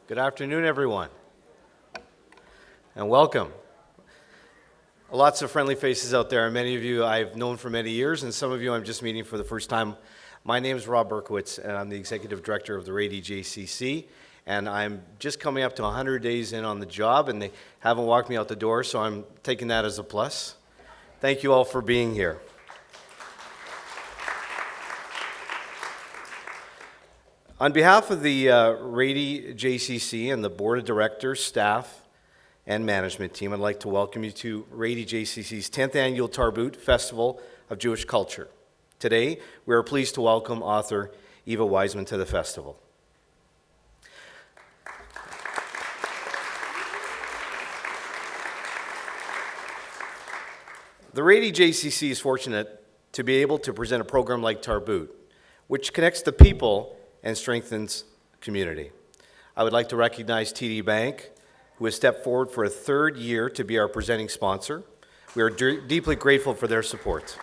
Good afternoon, everyone, and welcome. Lots of friendly faces out there, and many of you I've known for many years, and some of you I'm just meeting for the first time. My name is Rob Berkowitz, and I'm the Executive Director of the Rady JCC, and I'm just coming up to 100 days in on the job, and they haven't walked me out the door, so I'm taking that as a plus. Thank you all for being here. On behalf of the Rady JCC and the Board of Directors, staff, and management team, I'd like to welcome you to Rady JCC's 10th Annual Tarbut Festival of Jewish Culture. Today, we are pleased to welcome author Eva Wiseman to the festival. The Rady JCC is fortunate to be able to present a program like Tarbut, which connects the people and strengthens community. I would like to recognize TD Bank, who has stepped forward for a third year to be our presenting sponsor. We are deeply grateful for their support.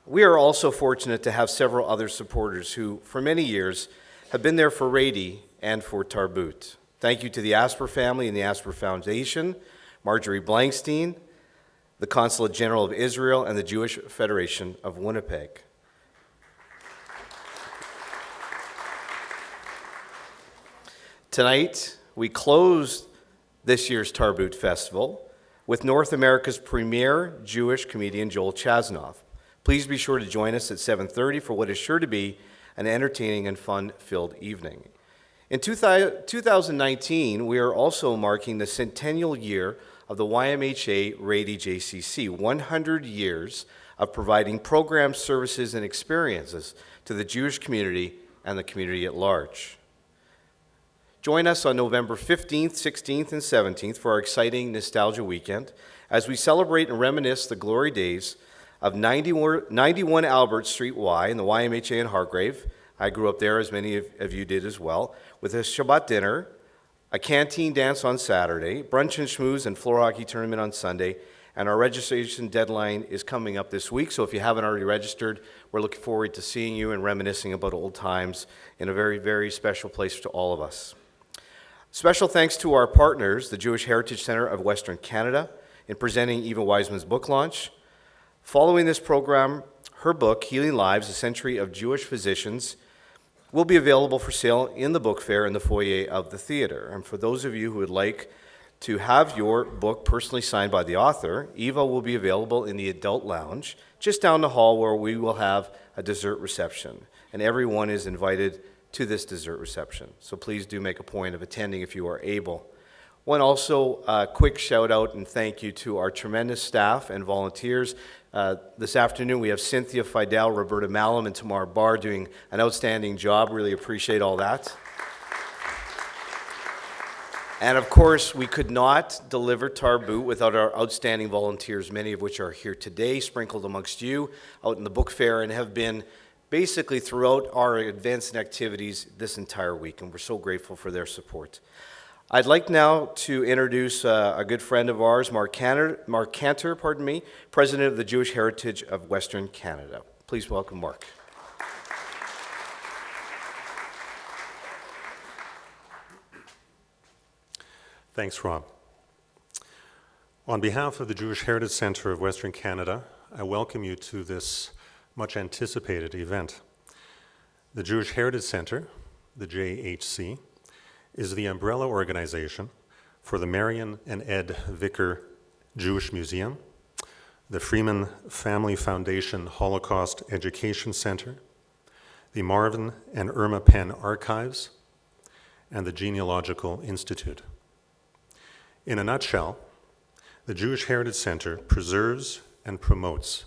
We are also fortunate to have several other supporters who, for many years, have been there for Rady and for Tarbut. Thank you to the Asper family and the Asper Foundation, Marjorie Blankstein, the Consulate General of Israel, and the Jewish Federation of Winnipeg. Tonight, we close this year's Tarbut Festival with North America's premier Jewish comedian, Joel Chasnoff. Please be sure to join us at 7:30 for what is sure to be an entertaining and fun-filled evening. In 2019, we are also marking the centennial year of the YMHA Rady JCC, 100 years of providing programs, services, and experiences to the Jewish community and the community at large. Join us on November 15th, 16th, and 17th for our exciting Nostalgia Weekend as we celebrate and reminisce the glory days of 91 Albert Street Y in the YMHA in Hargrave. I grew up there, as many of you did as well, with a Shabbat dinner, a canteen dance on Saturday, brunch and schmooze and floor hockey tournament on Sunday, and our registration deadline is coming up this week, so if you haven't already registered, we're looking forward to seeing you and reminiscing about old times in a very, very special place to all of us. Special thanks to our partners, the Jewish Heritage Center of Western Canada, in presenting Eva Wiseman's book launch. Following this program, her book, Healing Lives, A Century of Jewish Physicians, will be available for sale in the book fair in the foyer of the theater. And for those of you who would like to have your book personally signed by the author, Eva will be available in the adult lounge, just down the hall where we will have a dessert reception. And everyone is invited to this dessert reception. So please do make a point of attending if you are able. One also quick shout out and thank you to our tremendous staff and volunteers. This afternoon we have Cynthia Fidel, Roberta Malum, and Tamar Barr doing an outstanding job. Really appreciate all that. And of course, we could not deliver Tarbut without our outstanding volunteers, many of which are here today, sprinkled amongst you out in the book fair, and have been basically throughout our events and activities this entire week, and we're so grateful for their support. I'd like now to introduce a good friend of ours, Mark Cantor, President of the Jewish Heritage of Western Canada. Please welcome Mark. Thanks, Rob. On behalf of the Jewish Heritage Center of Western Canada, I welcome you to this much anticipated event. The Jewish Heritage Center, the JHC, is the umbrella organization for the Marion and Ed Vicker Jewish Museum, the Freeman Family Foundation Holocaust Education Center, the Marvin and Irma Penn Archives, and the Genealogical Institute. In a nutshell, the Jewish Heritage Center preserves and promotes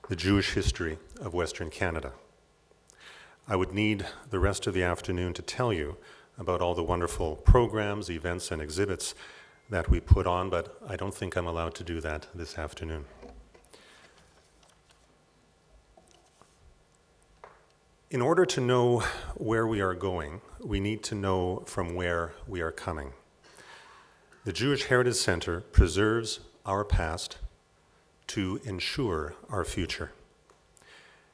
the Jewish history of Western Canada. I would need the rest of the afternoon to tell you about all the wonderful programs, events, and exhibits that we put on, but I don't think I'm allowed to do that this afternoon. In order to know where we are going, we need to know from where we are coming. The Jewish Heritage Center preserves our past to ensure our future.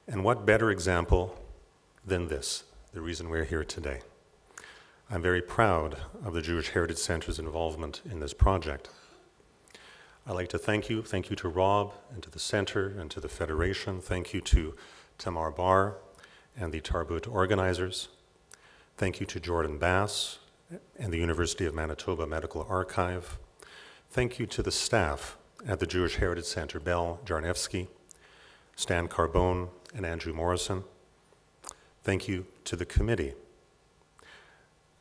And what better example than this? the reason we're here today. I'm very proud of the Jewish Heritage Center's involvement in this project. I'd like to thank you to Rob and to the Center and to the Federation. Thank you to Tamar Bar and the Tarbut organizers. Thank you to Jordan Bass and the University of Manitoba Medical Archive. Thank you to the staff at the Jewish Heritage Center, Bel Jarnevsky, Stan Carbone, and Andrew Morrison. Thank you to the committee.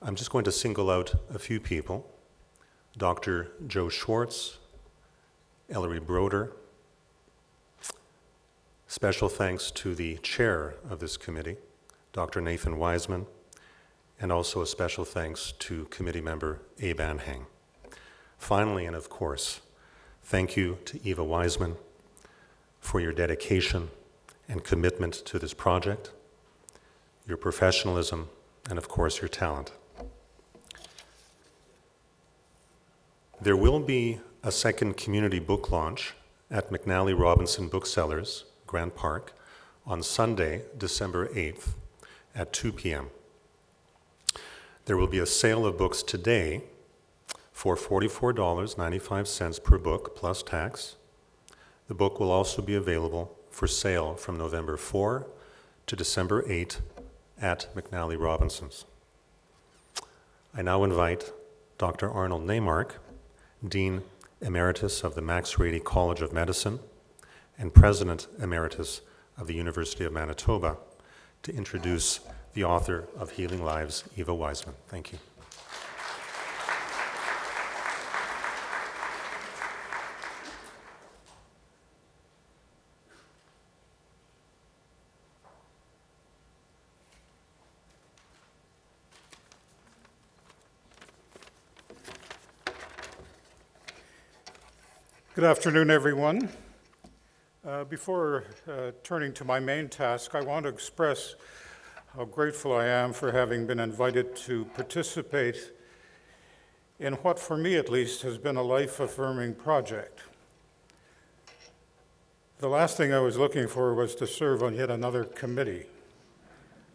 I'm just going to single out a few people. Dr. Joe Schwartz, Ellery Broder. Special thanks to the chair of this committee, Dr. Nathan Wiseman, and also a special thanks to committee member Abe Anhang. Finally, and of course, thank you to Eva Wiseman for your dedication and commitment to this project, your professionalism, and of course, your talent. There will be a second community book launch at McNally Robinson Booksellers, Grant Park, on Sunday, December 8th at 2 p.m. There will be a sale of books today for $44.95 per book plus tax. The book will also be available for sale from November 4 to December 8 at McNally Robinson's. I now invite Dr. Arnold Neymark, Dean Emeritus of the Max Rady College of Medicine and President Emeritus of the University of Manitoba, to introduce the author of Healing Lives, Eva Wiseman. Thank you. Good afternoon, everyone. Before turning to my main task, I want to express how grateful I am for having been invited to participate in what, for me at least, has been a life-affirming project. The last thing I was looking for was to serve on yet another committee.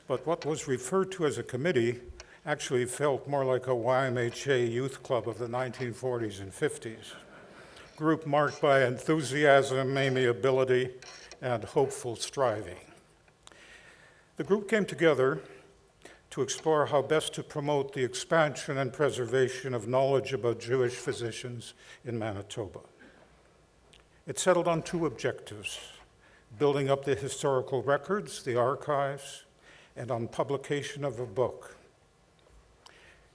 But what was referred to as a committee actually felt more like a YMHA youth club of the 1940s and 50s. Group marked by enthusiasm, amiability, and hopeful striving. The group came together to explore how best to promote the expansion and preservation of knowledge about Jewish physicians in Manitoba. It settled on two objectives: building up the historical records, the archives, and on publication of a book.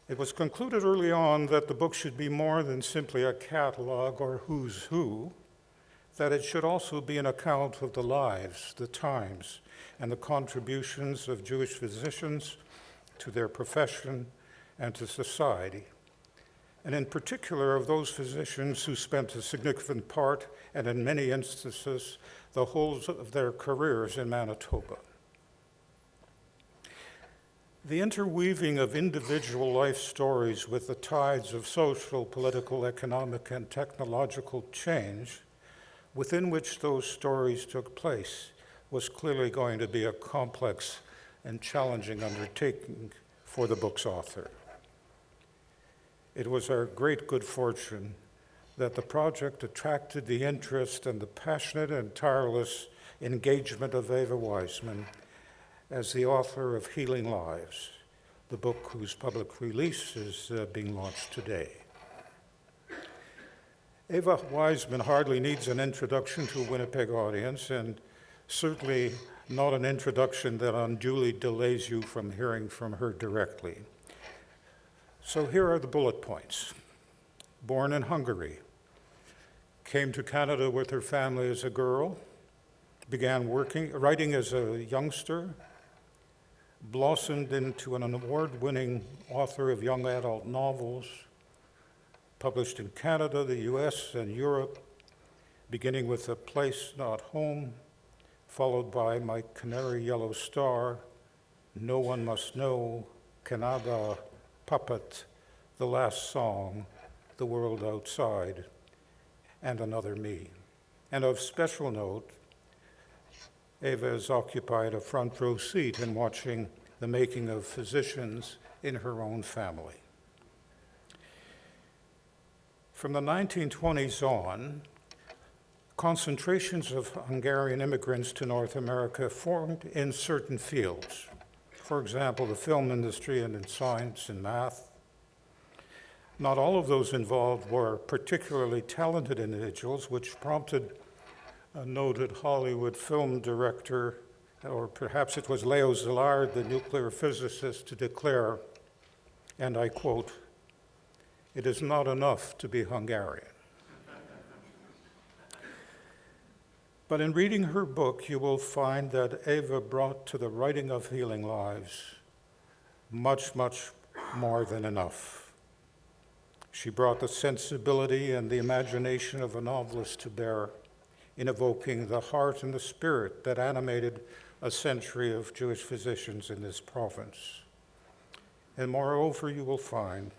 It was concluded early on that the book should be more than simply a catalog or who's who, that it should also be an account of the lives, the times, and the contributions of Jewish physicians to their profession and to society, and in particular of those physicians who spent a significant part, and in many instances, the whole of their careers in Manitoba. The interweaving of individual life stories with the tides of social, political, economic, and technological change within which those stories took place was clearly going to be a complex and challenging undertaking for the book's author. It was our great good fortune that the project attracted the interest and the passionate and tireless engagement of Eva Wiseman as the author of Healing Lives, the book whose public release is being launched today. Eva Wiseman hardly needs an introduction to a Winnipeg audience, and certainly not an introduction that unduly delays you from hearing from her directly. So here are the bullet points. Born in Hungary, came to Canada with her family as a girl, began writing as a youngster, blossomed into an award-winning author of young adult novels, published in Canada, the US, and Europe, beginning with A Place Not Home, followed by My Canary Yellow Star, No One Must Know, Canada, Puppet, The Last Song, The World Outside, and Another Me. And of special note, Eva has occupied a front row seat in watching the making of physicians in her own family. From the 1920s on, concentrations of Hungarian immigrants to North America formed in certain fields. For example, the film industry and in science and math. Not all of those involved were particularly talented individuals, which prompted a noted Hollywood film director, or perhaps it was Leo Szilard, the nuclear physicist, to declare, and I quote, "It is not enough to be Hungarian." But in reading her book, you will find that Eva brought to the writing of Healing Lives much, much more than enough. She brought the sensibility and the imagination of a novelist to bear in evoking the heart and the spirit that animated a century of Jewish physicians in this province. And moreover, you will find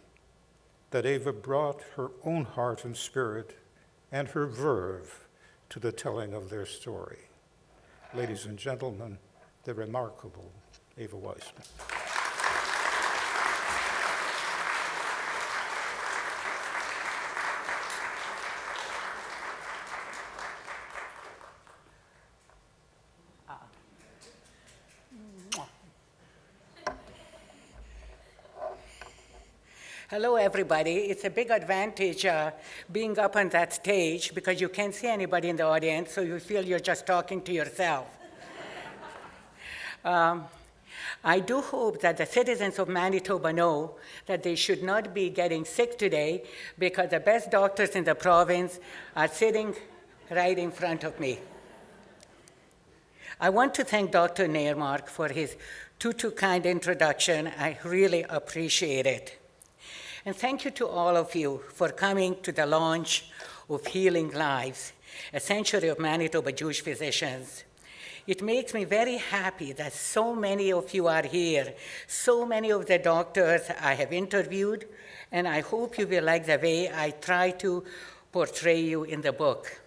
that Eva brought her own heart and spirit and her verve to the telling of their story. Ladies and gentlemen, the remarkable Eva Wiseman. Hello, everybody. It's a big advantage being up on that stage because you can't see anybody in the audience, so you feel you're just talking to yourself. I do hope that the citizens of Manitoba know that they should not be getting sick today because the best doctors in the province are sitting right in front of me. I want to thank Dr. Neermark for his too kind introduction. I really appreciate it. And thank you to all of you for coming to the launch of Healing Lives, a century of Manitoba Jewish physicians. It makes me very happy that so many of you are here, so many of the doctors I have interviewed, and I hope you will like the way I try to portray you in the book.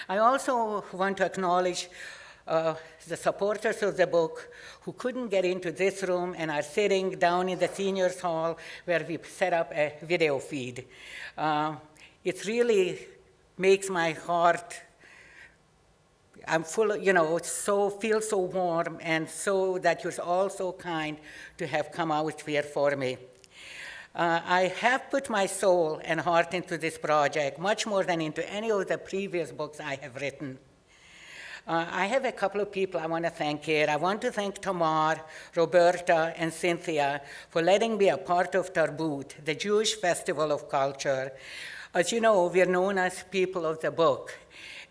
I also want to acknowledge the supporters of the book who couldn't get into this room and are sitting down in the seniors hall where we set up a video feed. It really makes my heart, I'm full of, feel so warm and so that you're all so kind to have come out here for me. I have put my soul and heart into this project much more than into any of the previous books I have written. I have a couple of people I want to thank here. I want to thank Tamar, Roberta, and Cynthia for letting me a part of Tarbut, the Jewish Festival of Culture. As you know, we're known as people of the book.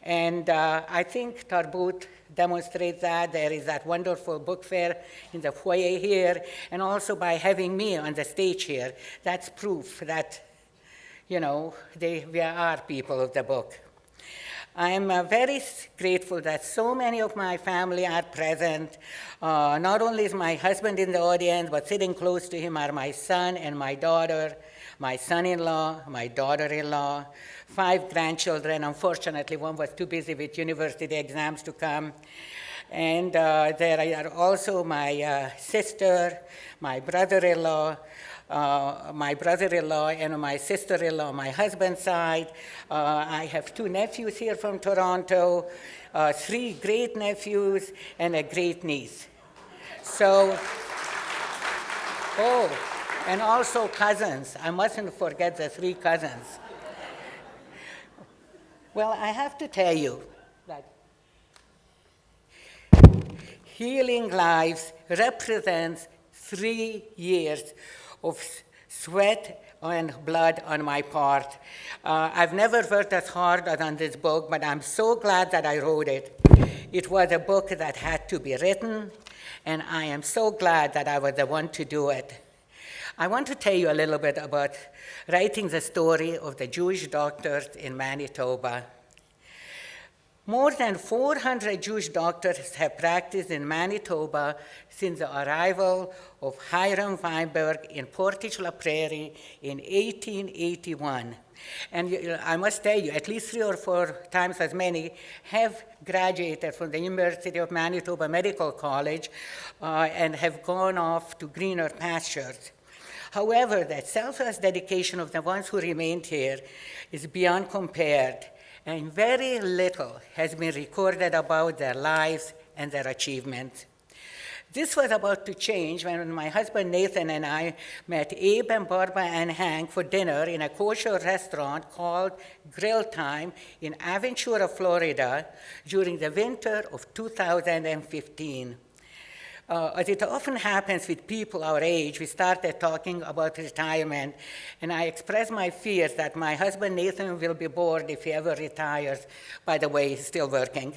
And I think Tarbut demonstrates that. There is that wonderful book fair in the foyer here, and also by having me on the stage here. That's proof that, we are people of the book. I'm very grateful that so many of my family are present. Not only is my husband in the audience, but sitting close to him are my son and my daughter, my son-in-law, my daughter-in-law, 5 grandchildren. Unfortunately, one was too busy with university exams to come. And there are also my sister, my brother-in-law, and my sister-in-law, my husband's side. I have 2 nephews here from Toronto, 3 great-nephews, and a great-niece. So, and also cousins. I mustn't forget the 3 cousins. Well, I have to tell you that Healing Lives represents 3 years of sweat and blood on my part. I've never worked as hard as on this book, but I'm so glad that I wrote it. It was a book that had to be written, and I am so glad that I was the one to do it. I want to tell you a little bit about writing the story of the Jewish doctors in Manitoba. More than 400 Jewish doctors have practiced in Manitoba since the arrival of Hiram Weinberg in Portage La Prairie in 1881. And I must tell you, at least 3 or 4 times as many have graduated from the University of Manitoba Medical College and have gone off to greener pastures. However, the selfless dedication of the ones who remained here is beyond compared, and very little has been recorded about their lives and their achievements. This was about to change when my husband Nathan and I met Abe and Barbara and Hank for dinner in a kosher restaurant called Grill Time in Aventura, Florida, during the winter of 2015. As it often happens with people our age, we started talking about retirement, and I expressed my fears that my husband Nathan will be bored if he ever retires. By the way, he's still working.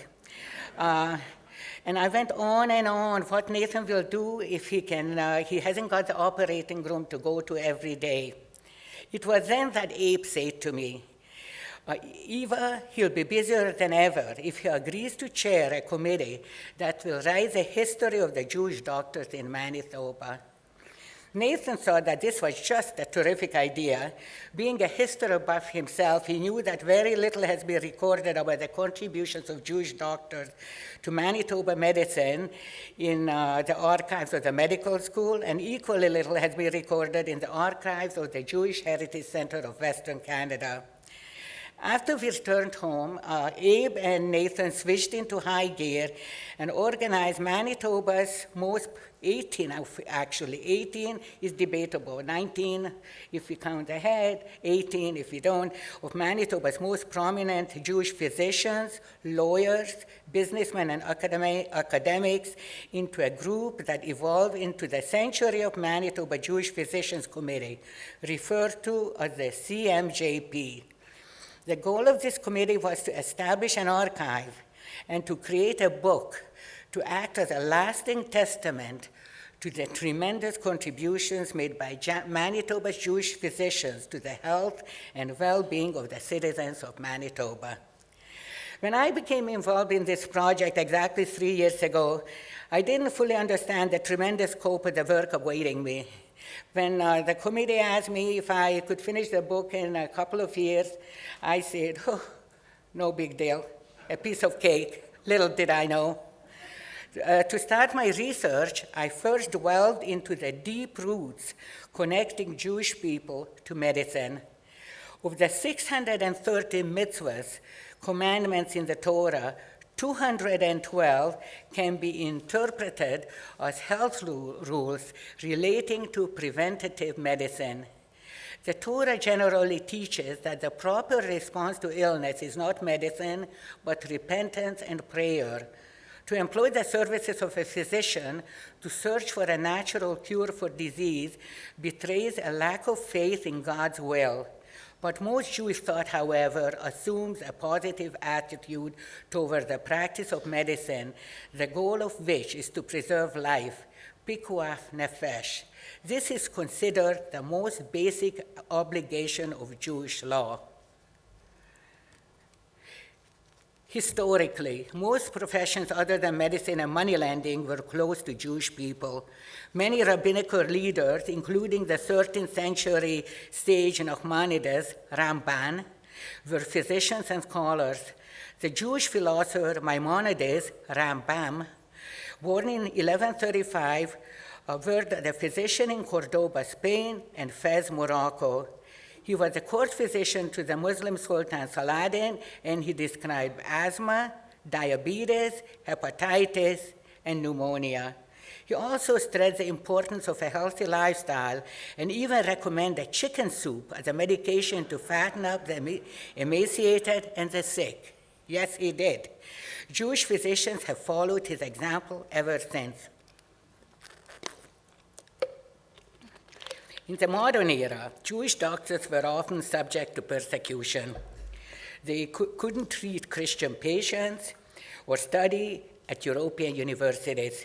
And I went on and on what Nathan will do if he hasn't got the operating room to go to every day. It was then that Abe said to me, Eva, he'll be busier than ever if he agrees to chair a committee that will write the history of the Jewish doctors in Manitoba. Nathan thought that this was just a terrific idea. Being a history buff himself, he knew that very little has been recorded about the contributions of Jewish doctors to Manitoba medicine in the archives of the medical school, and equally little has been recorded in the archives of the Jewish Heritage Center of Western Canada. After we returned home, Abe and Nathan switched into high gear and organized Manitoba's most 18 is debatable, 19 if we count ahead, 18 if we don't, of Manitoba's most prominent Jewish physicians, lawyers, businessmen, and academics into a group that evolved into the Century of Manitoba Jewish Physicians Committee, referred to as the CMJP. The goal of this committee was to establish an archive and to create a book to act as a lasting testament to the tremendous contributions made by Manitoba's Jewish physicians to the health and well-being of the citizens of Manitoba. When I became involved in this project exactly 3 years ago, I didn't fully understand the tremendous scope of the work awaiting me. When the committee asked me if I could finish the book in a couple of years, I said, oh, no big deal, a piece of cake. Little did I know. To start my research, I first delved into the deep roots connecting Jewish people to medicine. Of the 630 mitzvahs, commandments in the Torah, 212 can be interpreted as health rules relating to preventative medicine. The Torah generally teaches that the proper response to illness is not medicine, but repentance and prayer. To employ the services of a physician to search for a natural cure for disease betrays a lack of faith in God's will. But most Jewish thought, however, assumes a positive attitude toward the practice of medicine, the goal of which is to preserve life, pikuach nefesh. This is considered the most basic obligation of Jewish law. Historically, most professions other than medicine and moneylending were close to Jewish people. Many rabbinical leaders, including the 13th century sage Maimonides Rambam, were physicians and scholars. The Jewish philosopher Maimonides Rambam, born in 1135, worked as a physician in Cordoba, Spain, and Fez, Morocco. He was a court physician to the Muslim Sultan Saladin, and he described asthma, diabetes, hepatitis, and pneumonia. He also stressed the importance of a healthy lifestyle and even recommended chicken soup as a medication to fatten up the emaciated and the sick. Yes, he did. Jewish physicians have followed his example ever since. In the modern era, Jewish doctors were often subject to persecution. They couldn't treat Christian patients or study at European universities.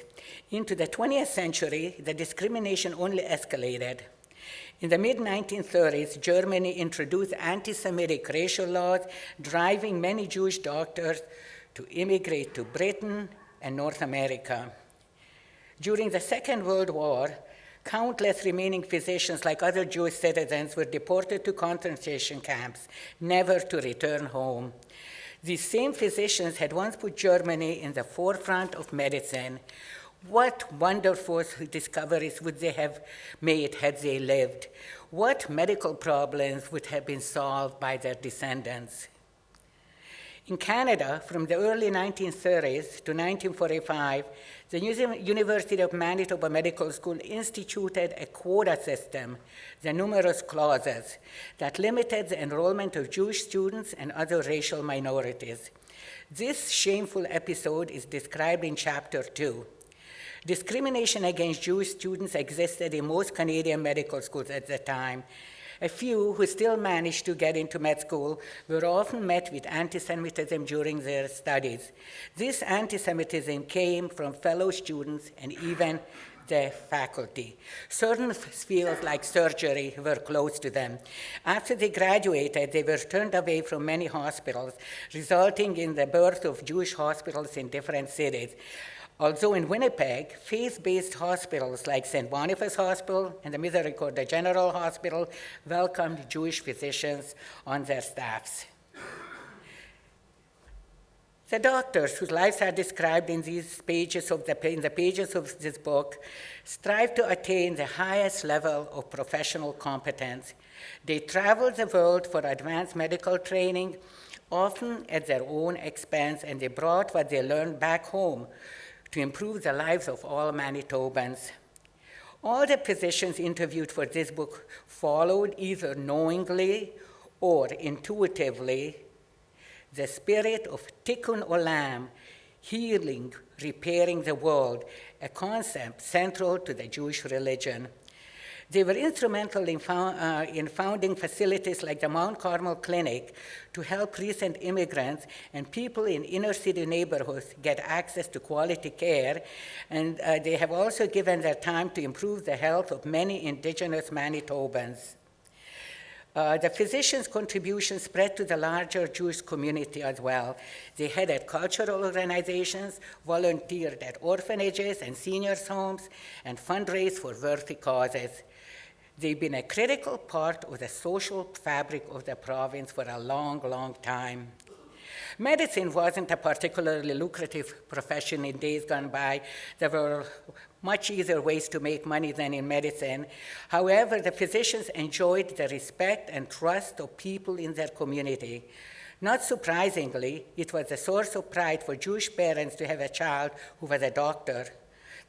Into the 20th century, the discrimination only escalated. In the mid-1930s, Germany introduced anti-Semitic racial laws, driving many Jewish doctors to immigrate to Britain and North America. During the Second World War, countless remaining physicians, like other Jewish citizens, were deported to concentration camps, never to return home. These same physicians had once put Germany in the forefront of medicine. What wonderful discoveries would they have made had they lived? What medical problems would have been solved by their descendants? In Canada, from the early 1930s to 1945, the University of Manitoba Medical School instituted a quota system, the numerous clauses, that limited the enrollment of Jewish students and other racial minorities. This shameful episode is described in Chapter 2. Discrimination against Jewish students existed in most Canadian medical schools at the time. A few who still managed to get into med school were often met with anti-Semitism during their studies. This anti-Semitism came from fellow students and even the faculty. Certain fields like surgery were close to them. After they graduated, they were turned away from many hospitals, resulting in the birth of Jewish hospitals in different cities. Also in Winnipeg, faith-based hospitals like St. Boniface Hospital and the Misericordia General Hospital welcomed Jewish physicians on their staffs. The doctors whose lives are described in these pages of the pages of this book strive to attain the highest level of professional competence. They travel the world for advanced medical training, often at their own expense, and they brought what they learned back home to improve the lives of all Manitobans. All the physicians interviewed for this book followed either knowingly or intuitively the spirit of tikkun olam, healing, repairing the world, a concept central to the Jewish religion. They were instrumental in founding facilities like the Mount Carmel Clinic to help recent immigrants and people in inner city neighborhoods get access to quality care, and they have also given their time to improve the health of many indigenous Manitobans. The physicians' contributions spread to the larger Jewish community as well. They headed cultural organizations, volunteered at orphanages and seniors' homes, and fundraised for worthy causes. They've been a critical part of the social fabric of the province for a long, long time. Medicine wasn't a particularly lucrative profession in days gone by. There were much easier ways to make money than in medicine. However, the physicians enjoyed the respect and trust of people in their community. Not surprisingly, it was a source of pride for Jewish parents to have a child who was a doctor.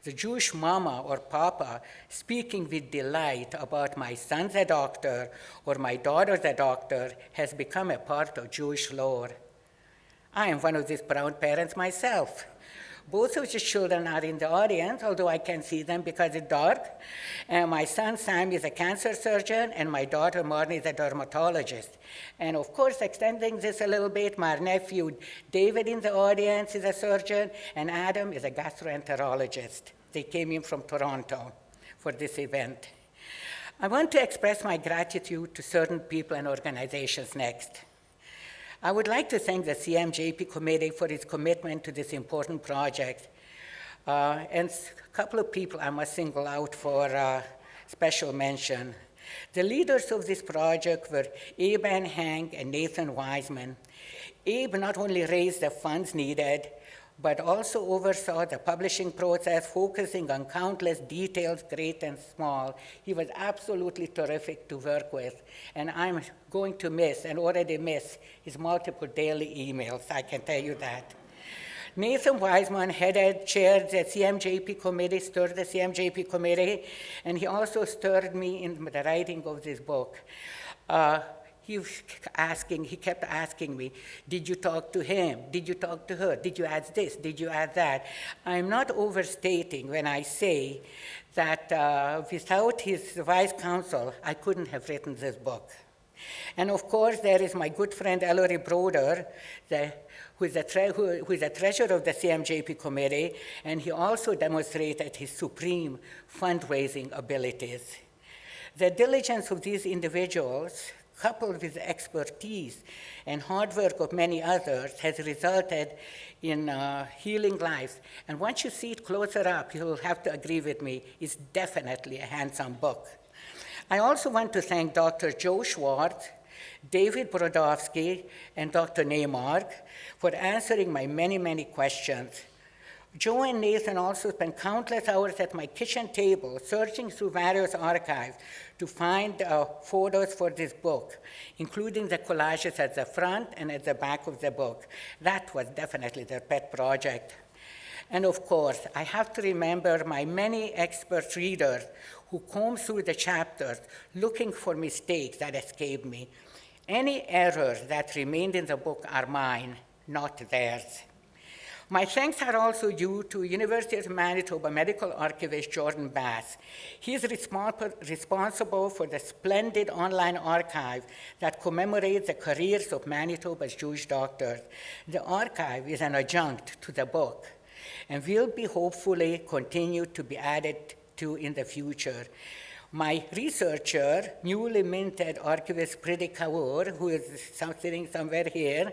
The Jewish mama or papa speaking with delight about my son's a doctor or my daughter's a doctor has become a part of Jewish lore. I am one of these proud parents myself. Both of the children are in the audience, although I can't see them because it's dark. And my son Sam is a cancer surgeon, and my daughter Marnie is a dermatologist. And of course, extending this a little bit, my nephew David in the audience is a surgeon, and Adam is a gastroenterologist. They came in from Toronto for this event. I want to express my gratitude to certain people and organizations next. I would like to thank the CMJP committee for its commitment to this important project. And a couple of people I must single out for special mention. The leaders of this project were Abe and Hank and Nathan Wiseman. Abe not only raised the funds needed, but also oversaw the publishing process, focusing on countless details, great and small. He was absolutely terrific to work with, and I'm going to miss, and already miss, his multiple daily emails, I can tell you that. Nathan Wiseman chaired the CMJP committee, stirred the CMJP committee, and he also stirred me in the writing of this book. He kept asking me, did you talk to him? Did you talk to her? Did you add this? Did you add that? I'm not overstating when I say that without his wise counsel, I couldn't have written this book. And of course, there is my good friend Ellery Broder, who is the treasurer of the CMJP committee, and he also demonstrated his supreme fundraising abilities. The diligence of these individuals coupled with expertise and hard work of many others, has resulted in healing lives. And once you see it closer up, you'll have to agree with me, it's definitely a handsome book. I also want to thank Dr. Joe Schwartz, David Podolski, and Dr. Neymark for answering my many, many questions. Joe and Nathan also spent countless hours at my kitchen table searching through various archives to find photos for this book, including the collages at the front and at the back of the book. That was definitely their pet project. And of course, I have to remember my many expert readers who combed through the chapters looking for mistakes that escaped me. Any errors that remained in the book are mine, not theirs. My thanks are also due to University of Manitoba medical archivist Jordan Bass. He is responsible for the splendid online archive that commemorates the careers of Manitoba's Jewish doctors. The archive is an adjunct to the book and will be hopefully continued to be added to in the future. My researcher, newly minted archivist Priti Kaur, who is sitting somewhere here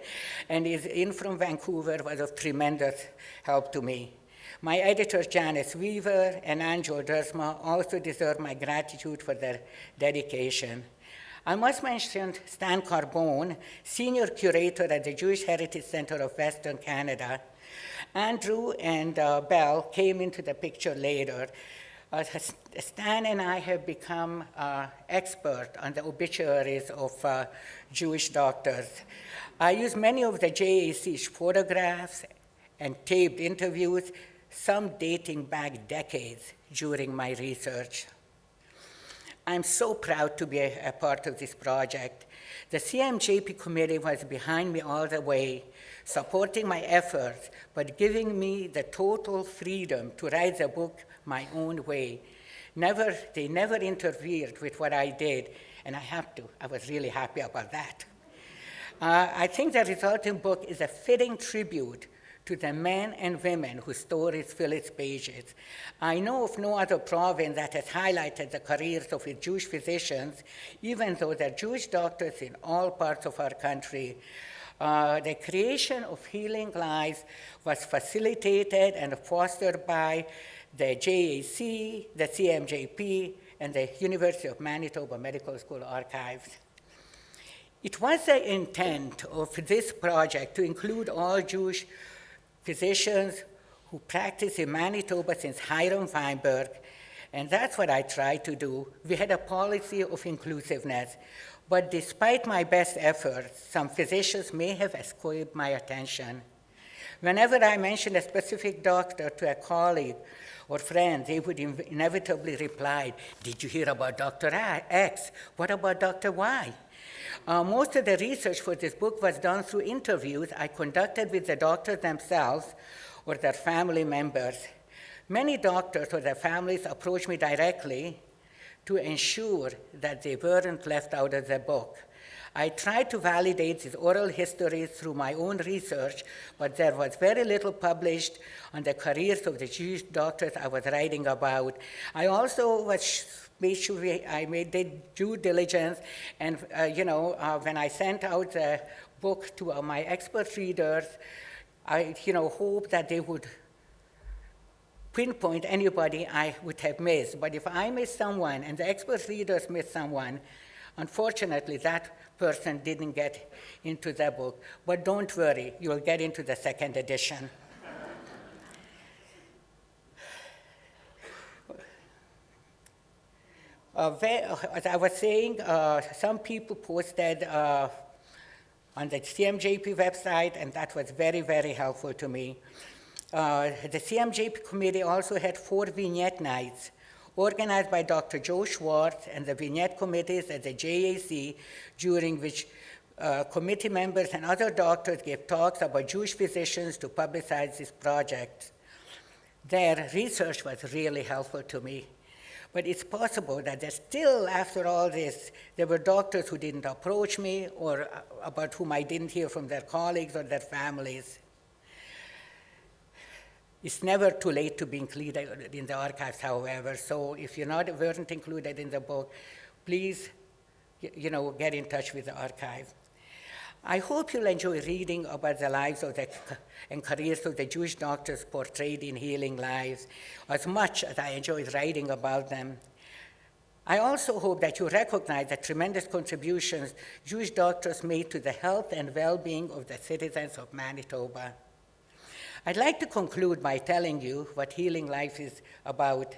and is in from Vancouver, was of tremendous help to me. My editors, Janice Weaver and Angel Dersma, also deserve my gratitude for their dedication. I must mention Stan Carbone, senior curator at the Jewish Heritage Center of Western Canada. Andrew and Bell came into the picture later. Stan and I have become expert on the obituaries of Jewish doctors. I use many of the JAC's photographs and taped interviews, some dating back decades during my research. I'm so proud to be a part of this project. The CMJP committee was behind me all the way, supporting my efforts, but giving me the total freedom to write the book my own way. They never interfered with what I did, and I was really happy about that. I think the resulting book is a fitting tribute to the men and women whose stories fill its pages. I know of no other province that has highlighted the careers of its Jewish physicians, even though there are Jewish doctors in all parts of our country. The creation of healing lives was facilitated and fostered by the JAC, the CMJP, and the University of Manitoba Medical School Archives. It was the intent of this project to include all Jewish physicians who practice in Manitoba since Hiram Weinberg, and that's what I tried to do. We had a policy of inclusiveness, but despite my best efforts, some physicians may have escaped my attention. Whenever I mentioned a specific doctor to a colleague or friend, they would inevitably reply, "Did you hear about Dr. X? What about Dr. Y?" Most of the research for this book was done through interviews I conducted with the doctors themselves or their family members. Many doctors or their families approached me directly to ensure that they weren't left out of the book. I tried to validate these oral histories through my own research, but there was very little published on the careers of the Jewish doctors I was writing about. I also made sure I did due diligence, and when I sent out the book to my expert readers, I hoped that they would pinpoint anybody I would have missed. But if I missed someone and the expert readers missed someone, unfortunately, that person didn't get into the book. But don't worry, you'll get into the second edition. As I was saying, some people posted on the CMJP website, and that was very, very helpful to me. The CMJP committee also had 4 vignette nights organized by Dr. Joe Schwartz and the vignette committees at the JAC, during which committee members and other doctors gave talks about Jewish physicians to publicize this project. Their research was really helpful to me. But it's possible that there's still, after all this, there were doctors who didn't approach me or about whom I didn't hear from their colleagues or their families. It's never too late to be included in the archives, however, so if weren't included in the book, please get in touch with the archive. I hope you'll enjoy reading about the lives and careers of the Jewish doctors portrayed in Healing Lives as much as I enjoyed writing about them. I also hope that you recognize the tremendous contributions Jewish doctors made to the health and well-being of the citizens of Manitoba. I'd like to conclude by telling you what Healing Life is about.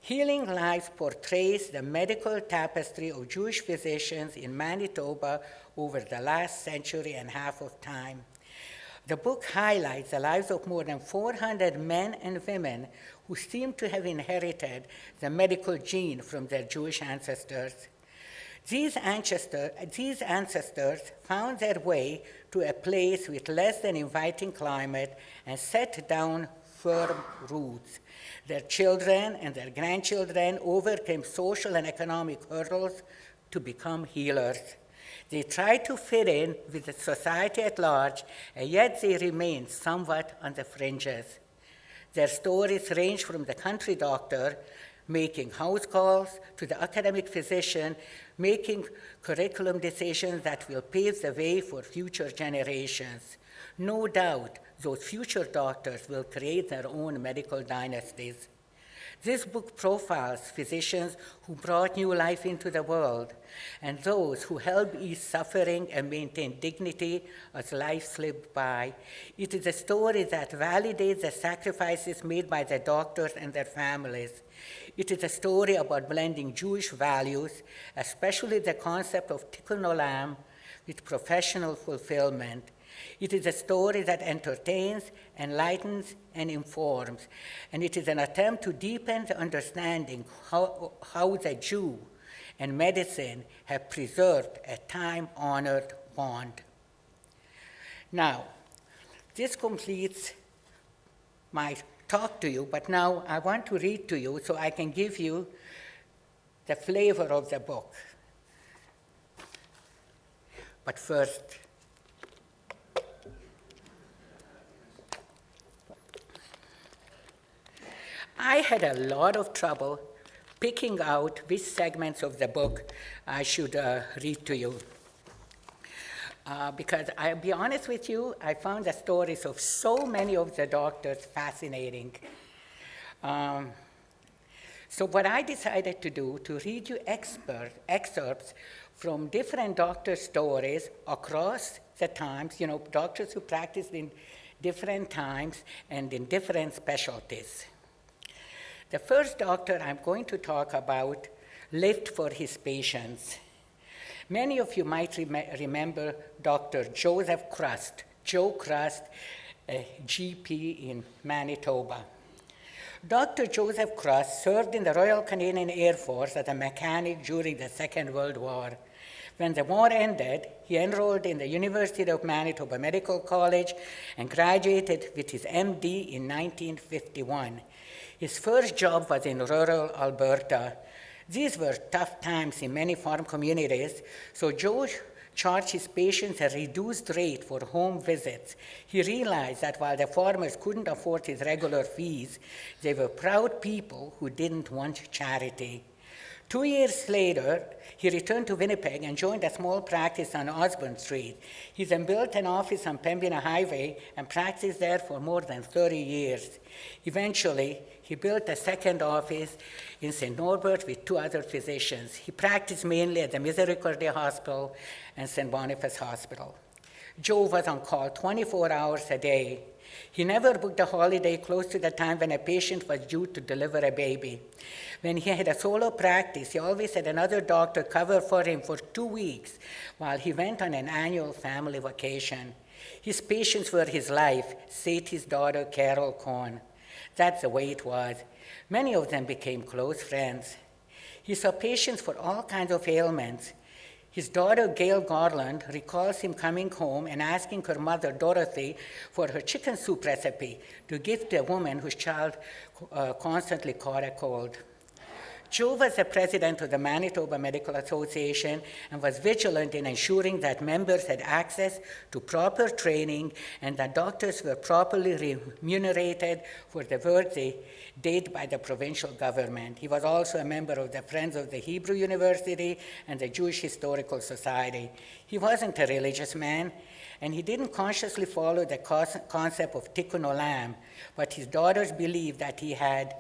Healing Life portrays the medical tapestry of Jewish physicians in Manitoba over the last century and a half of time. The book highlights the lives of more than 400 men and women who seem to have inherited the medical gene from their Jewish ancestors. These ancestors found their way to a place with less than inviting climate and set down firm roots. Their children and their grandchildren overcame social and economic hurdles to become healers. They tried to fit in with the society at large, and yet they remained somewhat on the fringes. Their stories range from the country doctor making house calls to the academic physician making curriculum decisions that will pave the way for future generations. No doubt, those future doctors will create their own medical dynasties. This book profiles physicians who brought new life into the world and those who helped ease suffering and maintain dignity as life slipped by. It is a story that validates the sacrifices made by the doctors and their families. It is a story about blending Jewish values, especially the concept of tikkun olam, with professional fulfillment. It is a story that entertains, enlightens, and informs, and it is an attempt to deepen the understanding how the Jew and medicine have preserved a time-honored bond. Now, this completes my talk to you, but now I want to read to you so I can give you the flavor of the book. But first, I had a lot of trouble picking out which segments of the book I should read to you. Because I'll be honest with you, I found the stories of so many of the doctors fascinating. So what I decided to do, to read you excerpts from different doctor stories across the times, doctors who practiced in different times and in different specialties. The first doctor I'm going to talk about lived for his patients. Many of you might remember Dr. Joseph Crust, Joe Crust, a GP in Manitoba. Dr. Joseph Crust served in the Royal Canadian Air Force as a mechanic during the Second World War. When the war ended, he enrolled in the University of Manitoba Medical College and graduated with his MD in 1951. His first job was in rural Alberta. These were tough times in many farm communities, so Joe charged his patients a reduced rate for home visits. He realized that while the farmers couldn't afford his regular fees, they were proud people who didn't want charity. 2 years later, he returned to Winnipeg and joined a small practice on Osborne Street. He then built an office on Pembina Highway and practiced there for more than 30 years. Eventually, he built a second office in St. Norbert with 2 other physicians. He practiced mainly at the Misericordia Hospital and St. Boniface Hospital. Joe was on call 24 hours a day. He never booked a holiday close to the time when a patient was due to deliver a baby. When he had a solo practice, he always had another doctor cover for him for 2 weeks while he went on an annual family vacation. His patients were his life, said his daughter, Carol Cohn. That's the way it was. Many of them became close friends. He saw patients for all kinds of ailments. His daughter, Gail Garland, recalls him coming home and asking her mother, Dorothy, for her chicken soup recipe to give to a woman whose child constantly caught a cold. Joe was the president of the Manitoba Medical Association and was vigilant in ensuring that members had access to proper training and that doctors were properly remunerated for the work they did by the provincial government. He was also a member of the Friends of the Hebrew University and the Jewish Historical Society. He wasn't a religious man, and he didn't consciously follow the concept of tikkun olam, but his daughters believed that he had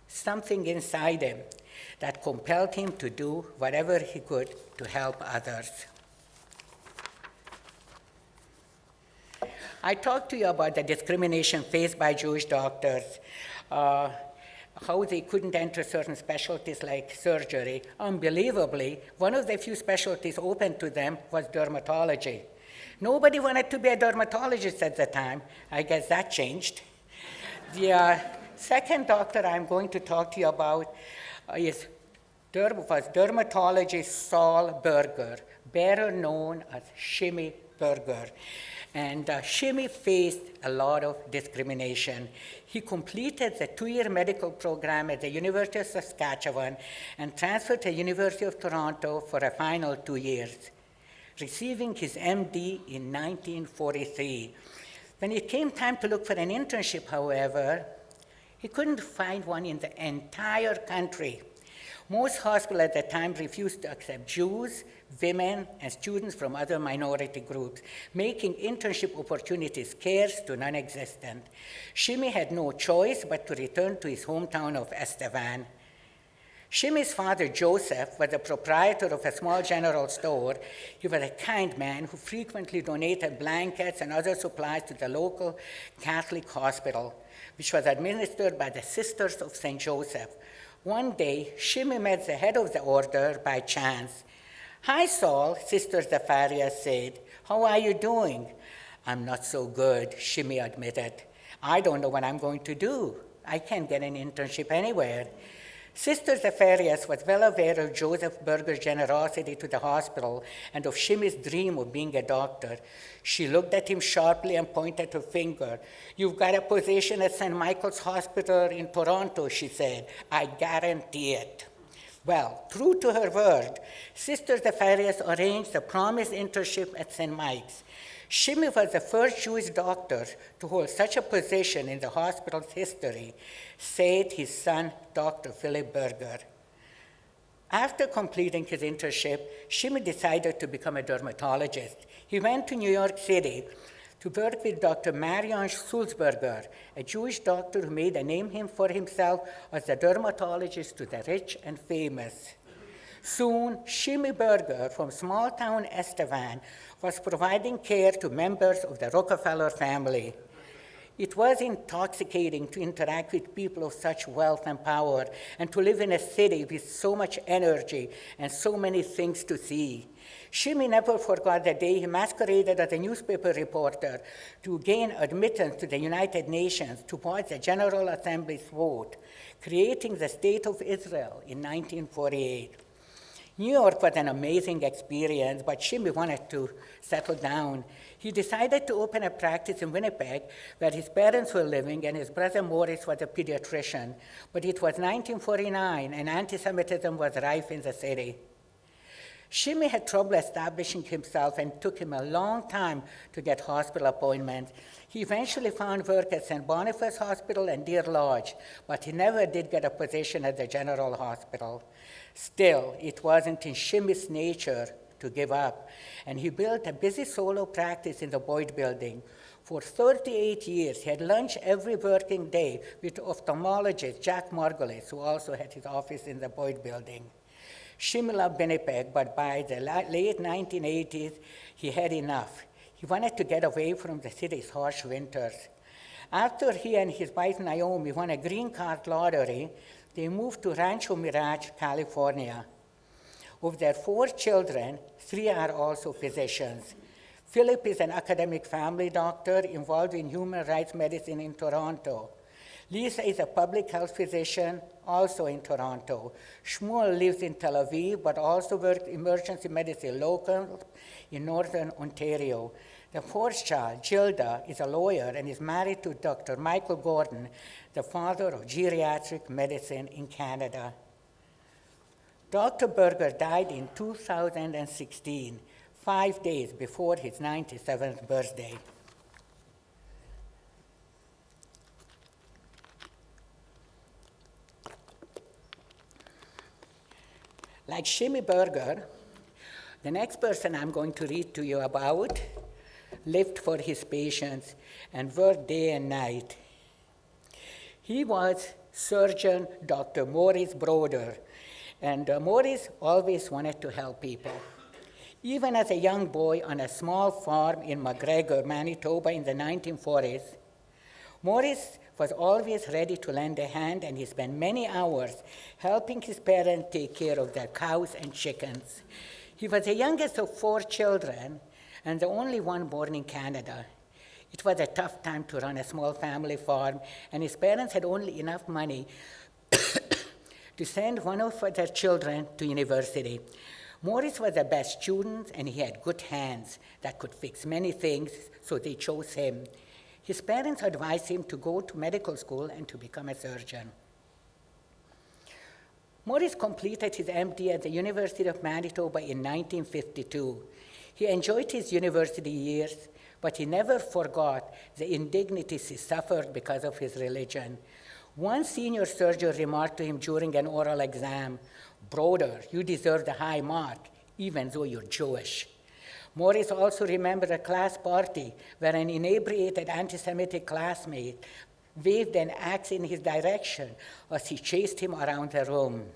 something inside him that compelled him to do whatever he could to help others. I talked to you about the discrimination faced by Jewish doctors, how they couldn't enter certain specialties like surgery. Unbelievably, one of the few specialties open to them was dermatology. Nobody wanted to be a dermatologist at the time. I guess that changed. The second doctor I'm going to talk to you about was dermatologist Saul Berger, better known as Shimmy Berger. And Shimmy faced a lot of discrimination. He completed the 2-year medical program at the University of Saskatchewan and transferred to the University of Toronto for a final 2 years, receiving his MD in 1943. When it came time to look for an internship, however, he couldn't find one in the entire country. Most hospitals at the time refused to accept Jews, women, and students from other minority groups, making internship opportunities scarce to non-existent. Shimmy had no choice but to return to his hometown of Estevan. Shimmy's father, Joseph, was the proprietor of a small general store. He was a kind man who frequently donated blankets and other supplies to the local Catholic hospital, which was administered by the Sisters of St. Joseph. One day, Shimmy met the head of the order by chance. "Hi, Saul," Sister Zepharia said. "How are you doing?" "I'm not so good," Shimmy admitted. "I don't know what I'm going to do. I can't get an internship anywhere." Sister Zepharia was well aware of Joseph Berger's generosity to the hospital and of Shimmy's dream of being a doctor. She looked at him sharply and pointed her finger. "You've got a position at St. Michael's Hospital in Toronto," she said. "I guarantee it." Well, true to her word, Sister Zepharia arranged the promised internship at St. Mike's. Shimmy was the first Jewish doctor to hold such a position in the hospital's history, said his son, Dr. Philip Berger. After completing his internship, Shimmy decided to become a dermatologist. He went to New York City to work with Dr. Marion Sulzberger, a Jewish doctor who made a name for himself as a dermatologist to the rich and famous. Soon, Shimmy Berger from small-town Estevan was providing care to members of the Rockefeller family. It was intoxicating to interact with people of such wealth and power and to live in a city with so much energy and so many things to see. Shimmy never forgot the day he masqueraded as a newspaper reporter to gain admittance to the United Nations to watch the General Assembly's vote, creating the State of Israel in 1948. New York was an amazing experience, but Shimmy wanted to settle down. He decided to open a practice in Winnipeg, where his parents were living, and his brother Maurice was a pediatrician. But it was 1949, and anti-Semitism was rife in the city. Shimmy had trouble establishing himself, and it took him a long time to get hospital appointments. He eventually found work at St. Boniface Hospital and Deer Lodge, but he never did get a position at the General Hospital. Still, it wasn't in Shimmy's nature to give up, and he built a busy solo practice in the Boyd Building. For 38 years, he had lunch every working day with ophthalmologist Jack Margolis, who also had his office in the Boyd Building. Shimmy loved Winnipeg, but by the late 1980s, he had enough. He wanted to get away from the city's harsh winters. After he and his wife Naomi won a green card lottery, they moved to Rancho Mirage, California. Of their 4 children, 3 are also physicians. Philip is an academic family doctor involved in human rights medicine in Toronto. Lisa is a public health physician, also in Toronto. Shmuel lives in Tel Aviv, but also works emergency medicine local in Northern Ontario. The 4th child, Gilda, is a lawyer and is married to Dr. Michael Gordon, the father of geriatric medicine in Canada. Dr. Berger died in 2016, 5 days before his 97th birthday. Like Shimmy Berger, the next person I'm going to read to you about lived for his patients and worked day and night. He was surgeon Dr. Maurice Broder, and Maurice always wanted to help people. Even as a young boy on a small farm in McGregor, Manitoba in the 1940s, Maurice was always ready to lend a hand, and he spent many hours helping his parents take care of their cows and chickens. He was the youngest of 4 children and the only one born in Canada. It was a tough time to run a small family farm, and his parents had only enough money to send one of their children to university. Maurice was the best student, and he had good hands that could fix many things, so they chose him. His parents advised him to go to medical school and to become a surgeon. Maurice completed his MD at the University of Manitoba in 1952. He enjoyed his university years, but he never forgot the indignities he suffered because of his religion. One senior surgeon remarked to him during an oral exam, "Broder, you deserve the high mark, even though you're Jewish." Maurice also remembered a class party where an inebriated anti-Semitic classmate waved an axe in his direction as he chased him around the room.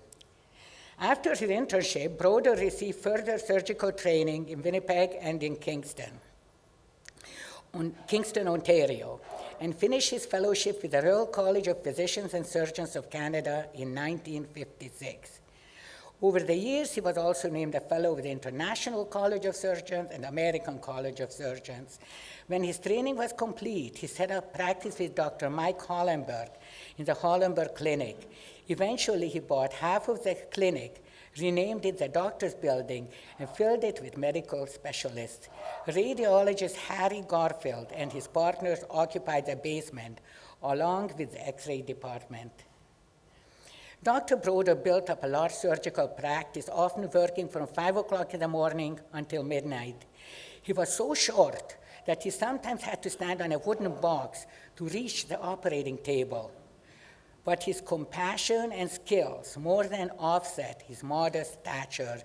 After his internship, Broder received further surgical training in Winnipeg and in Kingston, Ontario, and finished his fellowship with the Royal College of Physicians and Surgeons of Canada in 1956. Over the years, he was also named a fellow of the International College of Surgeons and American College of Surgeons. When his training was complete, he set up practice with Dr. Mike Hollenberg in the Hollenberg Clinic. Eventually, he bought half of the clinic, renamed it the Doctor's Building, and filled it with medical specialists. Radiologist Harry Garfield and his partners occupied the basement, along with the X-ray department. Dr. Broder built up a large surgical practice, often working from 5 o'clock in the morning until midnight. He was so short that he sometimes had to stand on a wooden box to reach the operating table. But his compassion and skills more than offset his modest stature.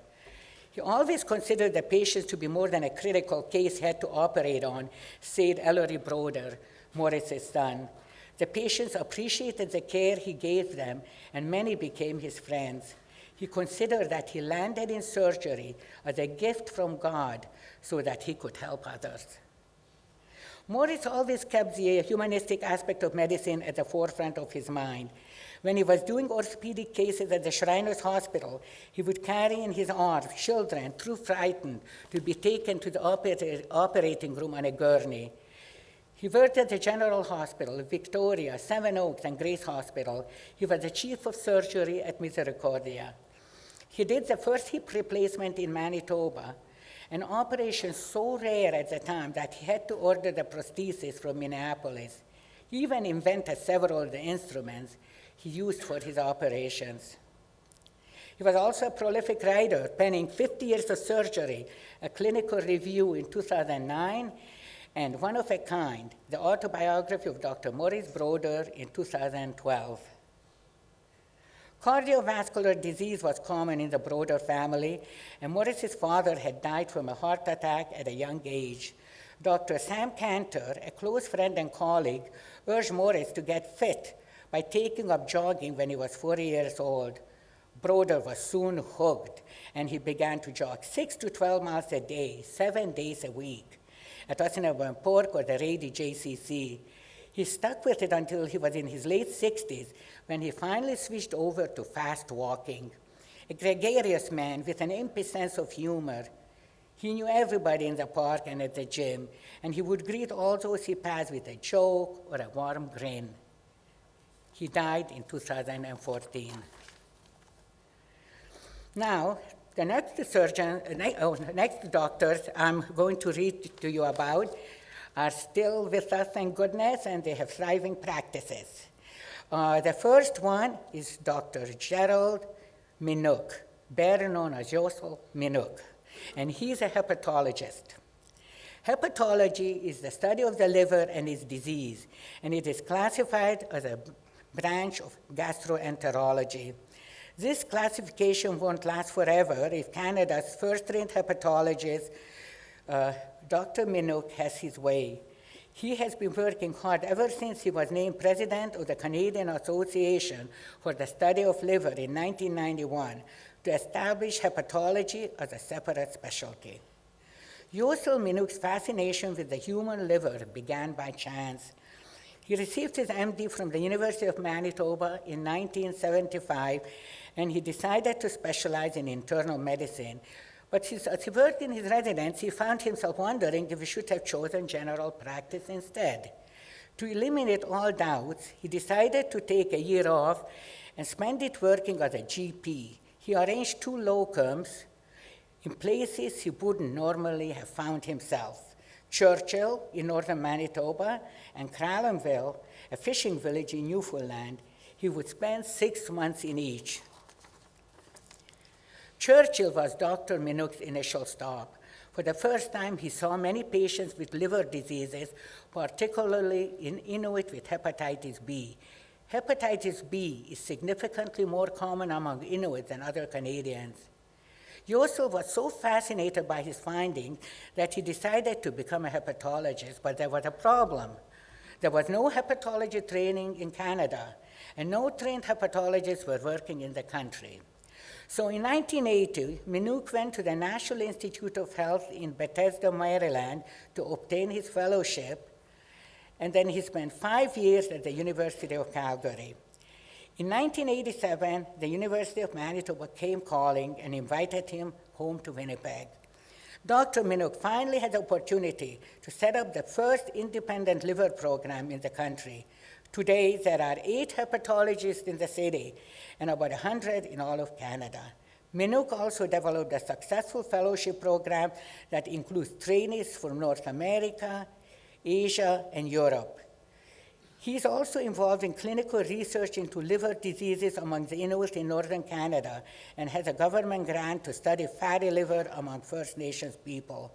He always considered the patients to be more than a critical case he had to operate on, said Ellery Broder, Maurice's son. The patients appreciated the care he gave them, and many became his friends. He considered that he landed in surgery as a gift from God so that he could help others. Maurice always kept the humanistic aspect of medicine at the forefront of his mind. When he was doing orthopedic cases at the Shriners Hospital, he would carry in his arms children too frightened to be taken to the operating room on a gurney. He worked at the General Hospital, Victoria, Seven Oaks, and Grace Hospital. He was the chief of surgery at Misericordia. He did the first hip replacement in Manitoba, an operation so rare at the time that he had to order the prosthesis from Minneapolis. He even invented several of the instruments he used for his operations. He was also a prolific writer, penning 50 Years of Surgery, a clinical review in 2009, and One of a Kind, the Autobiography of Dr. Maurice Broder in 2012. Cardiovascular disease was common in the Broder family, and Maurice's father had died from a heart attack at a young age. Dr. Sam Cantor, a close friend and colleague, urged Maurice to get fit by taking up jogging when he was 40 years old. Broder was soon hooked, and he began to jog 6 to 12 miles a day, 7 days a week, at Assiniboine Park or the Rady JCC. He stuck with it until he was in his late 60s, when he finally switched over to fast walking. A gregarious man with an impish sense of humor, he knew everybody in the park and at the gym, and he would greet all those he passed with a joke or a warm grin. He died in 2014. Now, the next doctors I'm going to read to you about are still with us, thank goodness, and they have thriving practices. The first one is Dr. Gerald Minook. better known as Yosel Minuk, and he's a hepatologist. Hepatology is the study of the liver and its disease, and it is classified as a branch of gastroenterology. This classification won't last forever if Canada's first trained hepatologist, Dr. Minuk, has his way. He has been working hard ever since he was named president of the Canadian Association for the Study of Liver in 1991 to establish hepatology as a separate specialty. Yosel Minuk's fascination with the human liver began by chance. He received his MD from the University of Manitoba in 1975, and he decided to specialize in internal medicine. But as he worked in his residency, he found himself wondering if he should have chosen general practice instead. To eliminate all doubts, he decided to take a year off and spend it working as a GP. He arranged 2 locums in places he wouldn't normally have found himself: Churchill in northern Manitoba and Crallenville, a fishing village in Newfoundland. He would spend 6 months in each. Churchill was Dr. Minuk's initial stop. For the first time, he saw many patients with liver diseases, particularly in Inuit with hepatitis B. Hepatitis B is significantly more common among Inuit than other Canadians. Yosel was so fascinated by his findings that he decided to become a hepatologist, but there was a problem. There was no hepatology training in Canada, and no trained hepatologists were working in the country. So in 1980, Minuk went to the National Institute of Health in Bethesda, Maryland, to obtain his fellowship, and then he spent 5 years at the University of Calgary. In 1987, the University of Manitoba came calling and invited him home to Winnipeg. Dr. Minuk finally had the opportunity to set up the first independent liver program in the country. Today, there are 8 hepatologists in the city and about 100 in all of Canada. Minuk also developed a successful fellowship program that includes trainees from North America, Asia, and Europe. He is also involved in clinical research into liver diseases among the Inuit in northern Canada and has a government grant to study fatty liver among First Nations people.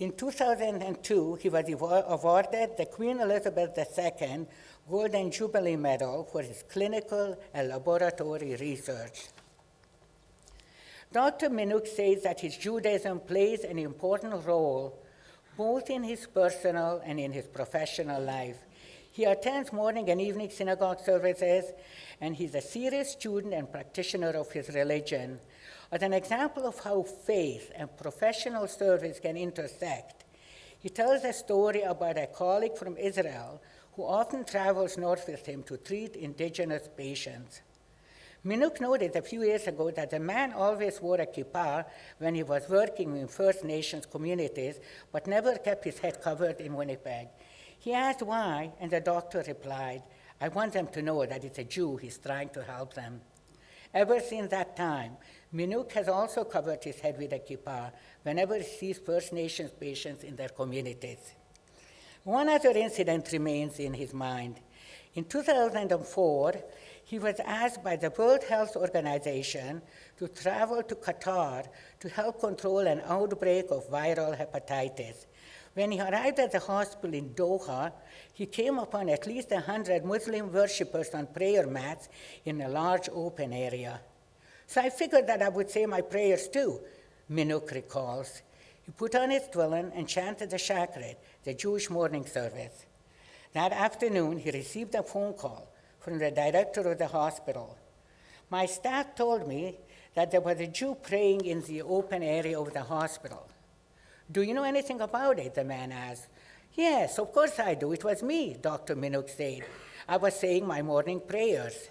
In 2002, he was awarded the Queen Elizabeth II Golden Jubilee Medal for his clinical and laboratory research. Dr. Minuk says that his Judaism plays an important role both in his personal and in his professional life. He attends morning and evening synagogue services, and he's a serious student and practitioner of his religion. As an example of how faith and professional service can intersect, he tells a story about a colleague from Israel who often travels north with him to treat indigenous patients. Minuk noted a few years ago that the man always wore a kippah when he was working in First Nations communities, but never kept his head covered in Winnipeg. He asked why, and the doctor replied, "I want them to know that it's a Jew, he's trying to help them." Ever since that time, Minuk has also covered his head with a kippah whenever he sees First Nations patients in their communities. One other incident remains in his mind. In 2004, he was asked by the World Health Organization to travel to Qatar to help control an outbreak of viral hepatitis. When he arrived at the hospital in Doha, he came upon at least 100 Muslim worshippers on prayer mats in a large open area. So I figured that I would say my prayers too, Minuk recalls. He put on his tefillin and chanted the Shachrit, the Jewish morning service. That afternoon, he received a phone call from the director of the hospital. My staff told me that there was a Jew praying in the open area of the hospital. "Do you know anything about it?" the man asked. "Yes, of course I do. It was me," Dr. Minuk said. "I was saying my morning prayers."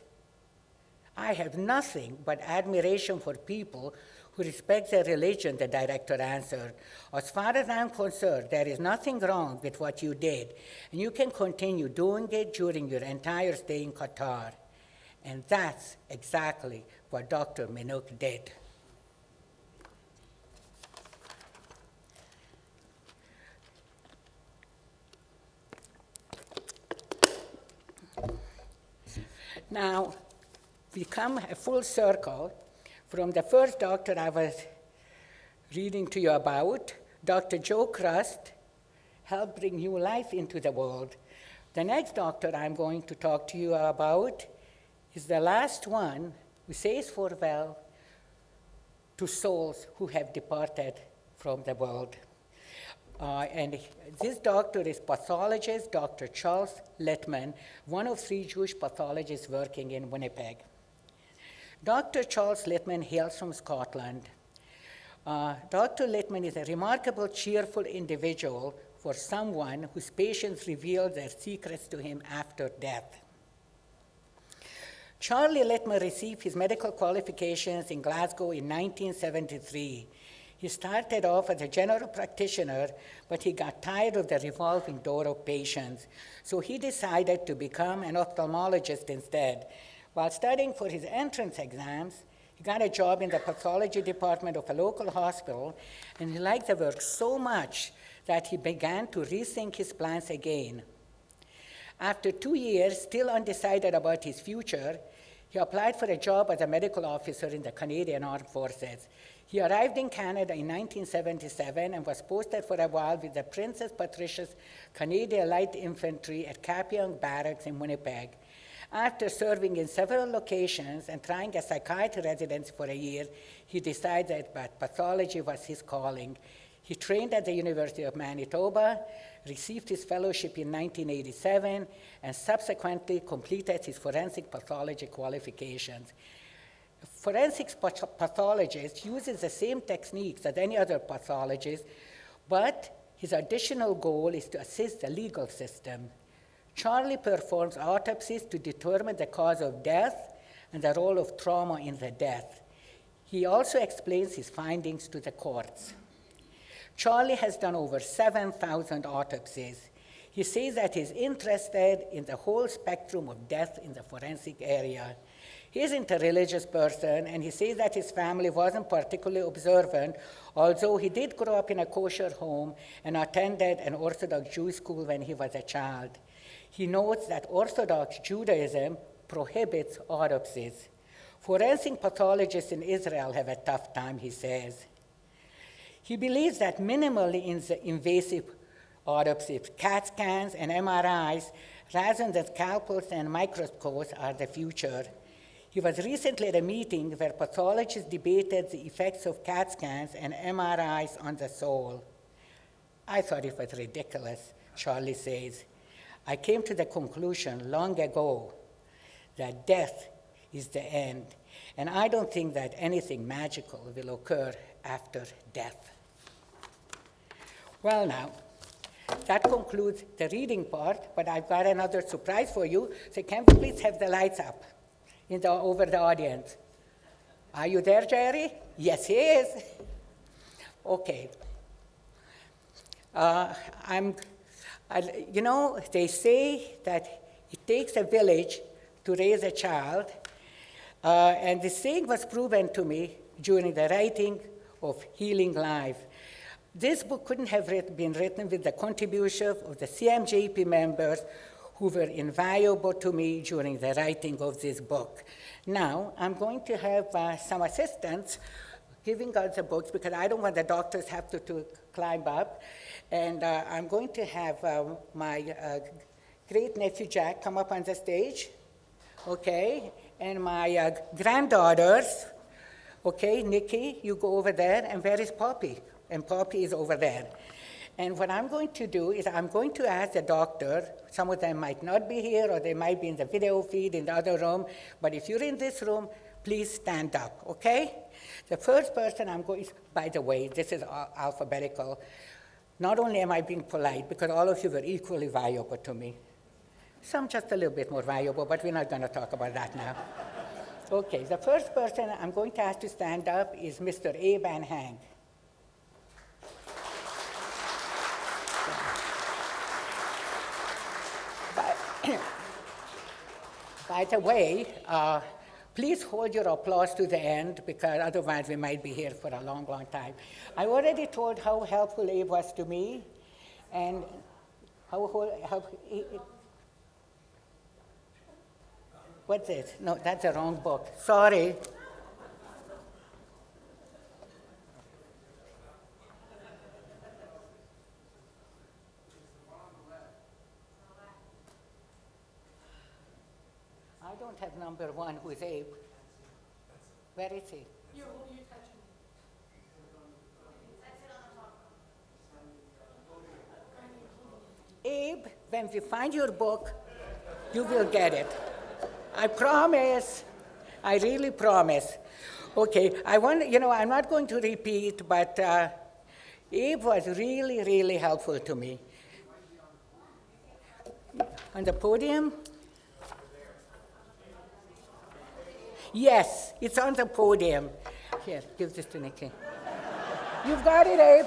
"I have nothing but admiration for people who respect their religion," the director answered. "As far as I'm concerned, there is nothing wrong with what you did, and you can continue doing it during your entire stay in Qatar." And that's exactly what Dr. Minuk did. Now, we come a full circle From the first doctor I was reading to you about, Dr. Joe Crust helped bring new life into the world. The next doctor I'm going to talk to you about is the last one who says farewell to souls who have departed from the world. And this doctor is pathologist Dr. Charles Littman, one of 3 Jewish pathologists working in Winnipeg. Dr. Charles Littman hails from Scotland. Dr. Littman is a remarkable, cheerful individual for someone whose patients reveal their secrets to him after death. Charlie Littman received his medical qualifications in Glasgow in 1973. He started off as a general practitioner, but he got tired of the revolving door of patients, so he decided to become an ophthalmologist instead. While studying for his entrance exams, he got a job in the pathology department of a local hospital, and he liked the work so much that he began to rethink his plans again. After 2 years, still undecided about his future, he applied for a job as a medical officer in the Canadian Armed Forces. He arrived in Canada in 1977 and was posted for a while with the Princess Patricia's Canadian Light Infantry at Capiang Barracks in Winnipeg. After serving in several locations and trying a psychiatry residency for a year, he decided that pathology was his calling. He trained at the University of Manitoba, received his fellowship in 1987, and subsequently completed his forensic pathology qualifications. A forensic pathologist uses the same techniques as any other pathologist, but his additional goal is to assist the legal system. Charlie performs autopsies to determine the cause of death and the role of trauma in the death. He also explains his findings to the courts. Charlie has done over 7,000 autopsies. He says that he's interested in the whole spectrum of death in the forensic area. He isn't a religious person, and he says that his family wasn't particularly observant, although he did grow up in a kosher home and attended an Orthodox Jewish school when he was a child. He notes that Orthodox Judaism prohibits autopsies. Forensic pathologists in Israel have a tough time, he says. He believes that minimally invasive autopsies, CAT scans and MRIs, rather than scalpels and microscopes, are the future. He was recently at a meeting where pathologists debated the effects of CAT scans and MRIs on the soul. I thought it was ridiculous, Charlie says. I came to the conclusion long ago that death is the end, and I don't think that anything magical will occur after death. Well now, that concludes the reading part, but I've got another surprise for you, so can we please have the lights up over the audience? Are you there, Jerry? Yes, he is. Okay. They say that it takes a village to raise a child, and the saying was proven to me during the writing of Healing Life. This book couldn't have been written with the contribution of the CMJP members who were invaluable to me during the writing of this book. Now, I'm going to have some assistants giving out the books because I don't want the doctors have to climb up. And I'm going to have my great-nephew Jack come up on the stage, okay? And my granddaughters, okay, Nikki, you go over there, and where is Poppy? And Poppy is over there. And what I'm going to do is I'm going to ask the doctor, some of them might not be here, or they might be in the video feed in the other room, but if you're in this room, please stand up, okay? The first person I'm going, by the way, this is alphabetical. Not only am I being polite, because all of you were equally valuable to me. Some just a little bit more valuable, but we're not going to talk about that now. Okay, the first person I'm going to ask to stand up is Mr. Abe Van Hang. By the way, please hold your applause to the end, because otherwise we might be here for a long, long time. I already told how helpful Abe was to me, and what's this? No, that's the wrong book. Sorry. number one, who is Abe. Where is he? Abe, when we find your book, you will get it. I promise. I really promise. Okay, I'm not going to repeat, but Abe was really, really helpful to me. On the podium? Yes, it's on the podium. Here, give this to Nikki. You've got it, Abe.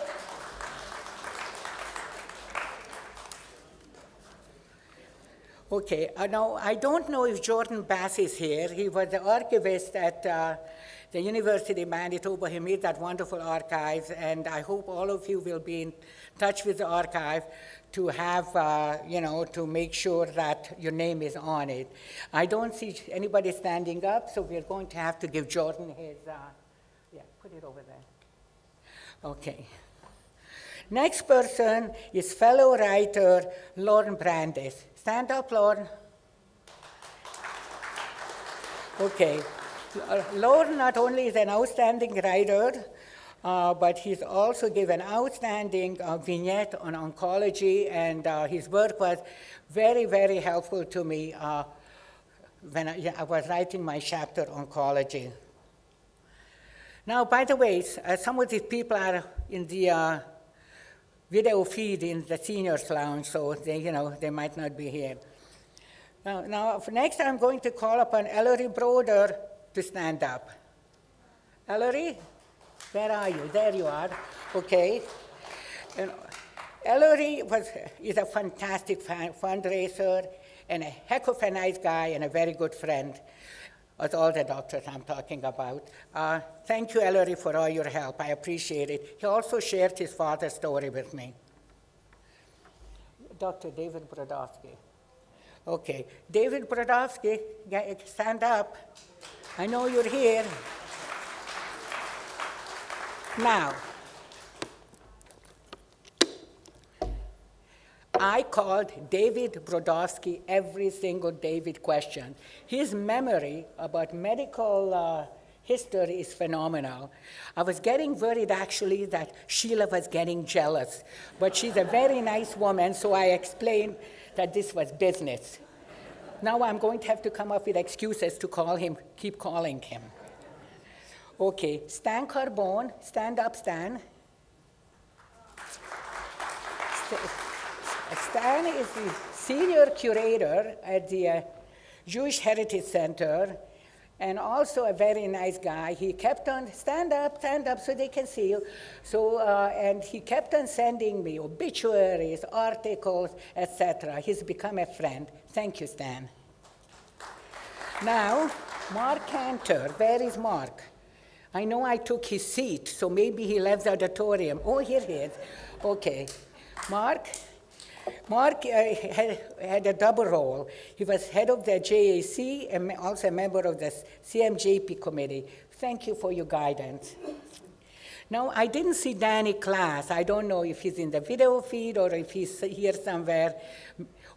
Okay, now I don't know if Jordan Bass is here. He was the archivist at the University of Manitoba. He made that wonderful archive, and I hope all of you will be in touch with the archive to have, to make sure that your name is on it. I don't see anybody standing up, so we're going to have to give Jordan his, put it over there. Okay. Next person is fellow writer Lauren Brandis. Stand up, Lauren. Okay. Lauren not only is an outstanding writer, but he's also given outstanding vignette on oncology, and his work was very, very helpful to me when I was writing my chapter on oncology. Now, by the way, some of these people are in the video feed in the seniors lounge, so they might not be here. Now, next I'm going to call upon Ellery Broder to stand up. Ellery, where are you? There you are. Okay. And Ellery is a fantastic fundraiser and a heck of a nice guy and a very good friend of all the doctors I'm talking about. Thank you, Ellery, for all your help. I appreciate it. He also shared his father's story with me. Dr. David Podolski. Okay, David Podolski, stand up. I know you're here. Now, I called David Podolski every single David question. His memory about medical history is phenomenal. I was getting worried, actually, that Sheila was getting jealous. But she's a very nice woman, so I explained that this was business. Now I'm going to have to come up with excuses to keep calling him. Okay, Stan Carbone, stand up, Stan. Stan is the senior curator at the Jewish Heritage Center, and also a very nice guy. He kept on, stand up so they can see you. So, and he kept on sending me obituaries, articles, etc. He's become a friend. Thank you, Stan. Now, Mark Cantor, where is Mark? I know I took his seat, so maybe he left the auditorium. Oh, here he is. Okay. Mark had a double role. He was head of the JAC and also a member of the CMJP committee. Thank you for your guidance. Now, I didn't see Danny Class. I don't know if he's in the video feed or if he's here somewhere.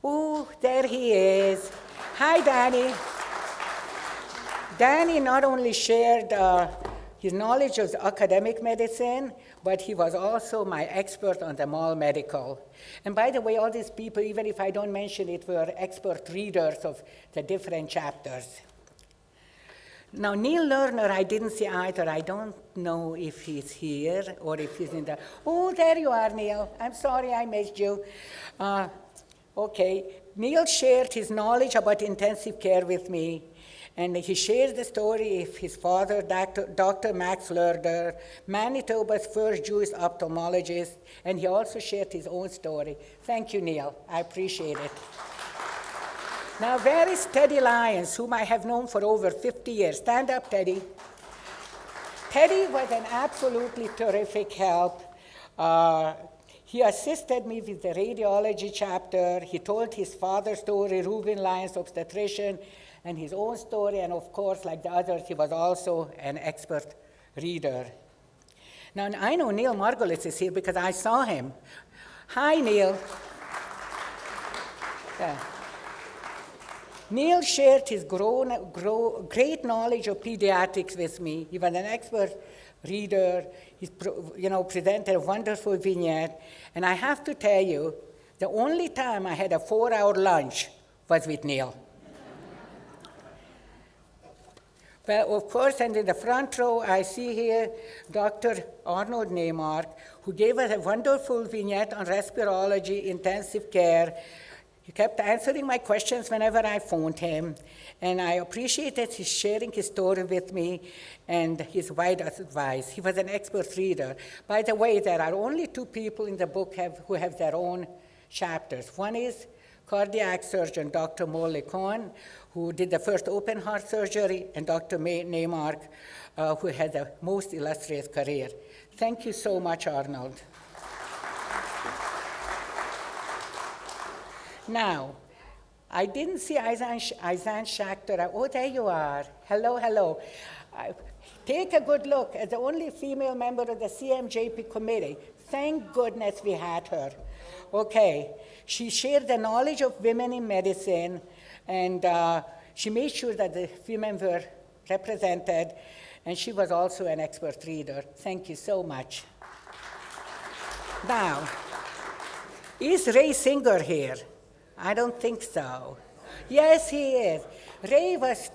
Oh, there he is. Hi, Danny. Danny not only shared his knowledge of academic medicine, but he was also my expert on the mall medical. And by the way, all these people, even if I don't mention it, were expert readers of the different chapters. Now, Neil Lerner, I didn't see either. I don't know if he's here or if he's in the... Oh, there you are, Neil. I'm sorry I missed you. Okay, Neil shared his knowledge about intensive care with me. And he shares the story of his father, Dr. Max Lerner, Manitoba's first Jewish ophthalmologist, and he also shared his own story. Thank you, Neil. I appreciate it. Now, where is Teddy Lyons, whom I have known for over 50 years? Stand up, Teddy. Teddy was an absolutely terrific help. He assisted me with the radiology chapter. He told his father's story, Reuben Lyons, obstetrician, and his own story, and of course, like the others, he was also an expert reader. Now, I know Neil Margulis is here because I saw him. Hi, Neil. Yeah. Neil shared his great knowledge of pediatrics with me. He was an expert reader. He presented a wonderful vignette. And I have to tell you, the only time I had a 4-hour lunch was with Neil. Well, of course, and in the front row, I see here Dr. Arnold Neymark, who gave us a wonderful vignette on respirology, intensive care. He kept answering my questions whenever I phoned him, and I appreciated his sharing his story with me and his wide advice. He was an expert reader. By the way, there are only 2 people in the book who have their own chapters. One is cardiac surgeon Dr. Morley Cohen, who did the first open heart surgery, and Dr. Neymark, who had the most illustrious career. Thank you so much, Arnold. Now, I didn't see Izan Schachter. Oh, there you are. Hello, hello. Take a good look at the only female member of the CMJP committee. Thank goodness we had her. Okay, she shared the knowledge of women in medicine, and she made sure that the women were represented, and she was also an expert reader. Thank you so much. Now, is Ray Singer here? I don't think so. Yes, he is. Ray was,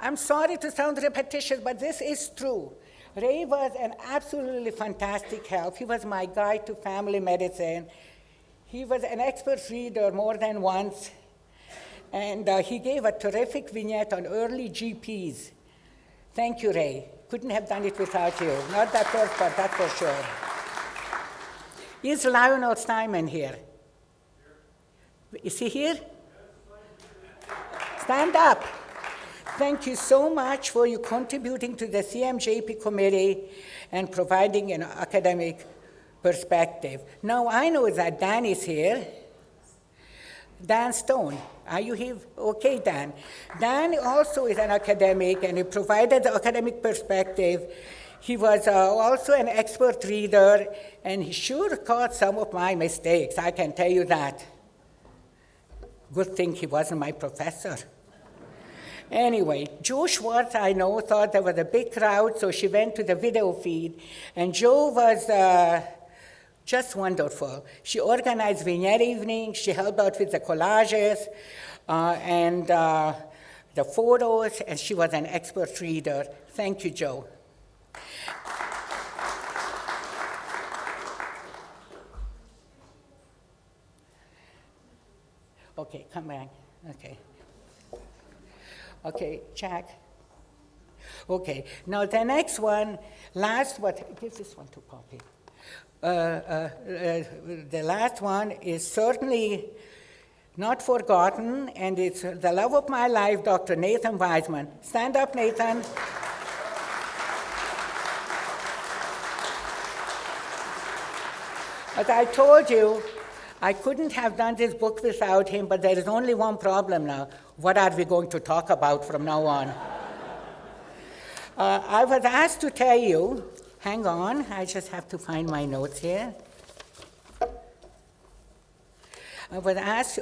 I'm sorry to sound repetitious, but this is true. Ray was an absolutely fantastic help. He was my guide to family medicine. He was an expert reader more than once, and he gave a terrific vignette on early GPs. Thank you, Ray. Couldn't have done it without you. Not that first part, that's for sure. Is Lionel Steinman here? Is he here? Stand up. Thank you so much for you contributing to the CMJP committee and providing an academic perspective. Now I know that Dan is here. Dan Stone, are you here? Okay, Dan. Dan also is an academic, and he provided the academic perspective. He was also an expert reader, and he sure caught some of my mistakes, I can tell you that. Good thing he wasn't my professor. Anyway, Joe Schwartz, I know, thought there was a big crowd, so she went to the video feed, and Joe was just wonderful. She organized vignette evenings, she helped out with the collages and the photos, and she was an expert reader. Thank you, Joe. Okay, come back. Okay. Okay, Jack. Okay, now the next one, give this one to Poppy. The last one is certainly not forgotten, and it's the love of my life, Dr. Nathan Wiseman. Stand up, Nathan. As I told you, I couldn't have done this book without him, but there is only one problem now. What are we going to talk about from now on? I was asked to tell you, hang on, I just have to find my notes here. I was asked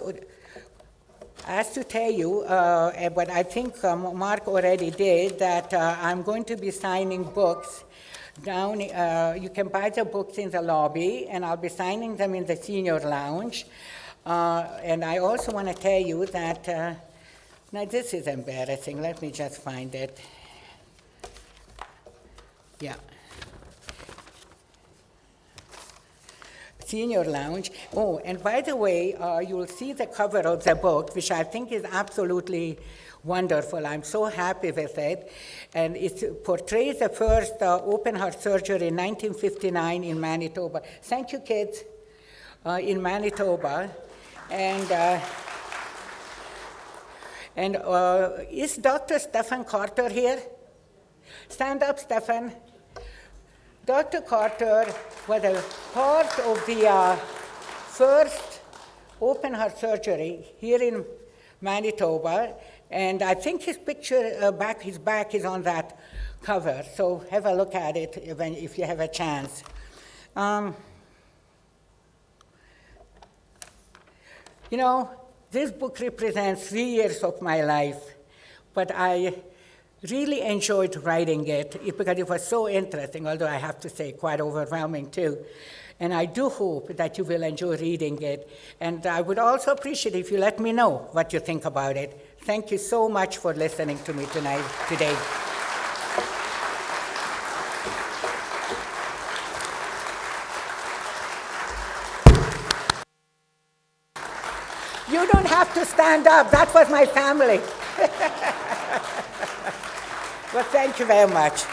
to tell you, but I think Mark already did, that I'm going to be signing books down. You can buy the books in the lobby, and I'll be signing them in the senior lounge. And I also want to tell you that, now this is embarrassing. Let me just find it. Yeah. Senior lounge. Oh, and by the way, you'll see the cover of the book, which I think is absolutely wonderful. I'm so happy with it. And it portrays the first open heart surgery in 1959 in Manitoba. Thank you, kids, in Manitoba. And is Dr. Stephen Carter here? Stand up, Stephen. Dr. Carter was a part of the first open heart surgery here in Manitoba, and I think his picture, his back is on that cover, so have a look at it if you have a chance. You know, This book represents 3 years of my life, but I really enjoyed writing it because it was so interesting, although I have to say quite overwhelming too. And I do hope that you will enjoy reading it. And I would also appreciate if you let me know what you think about it. Thank you so much for listening to me today. You don't have to stand up. That was my family. Well, thank you very much.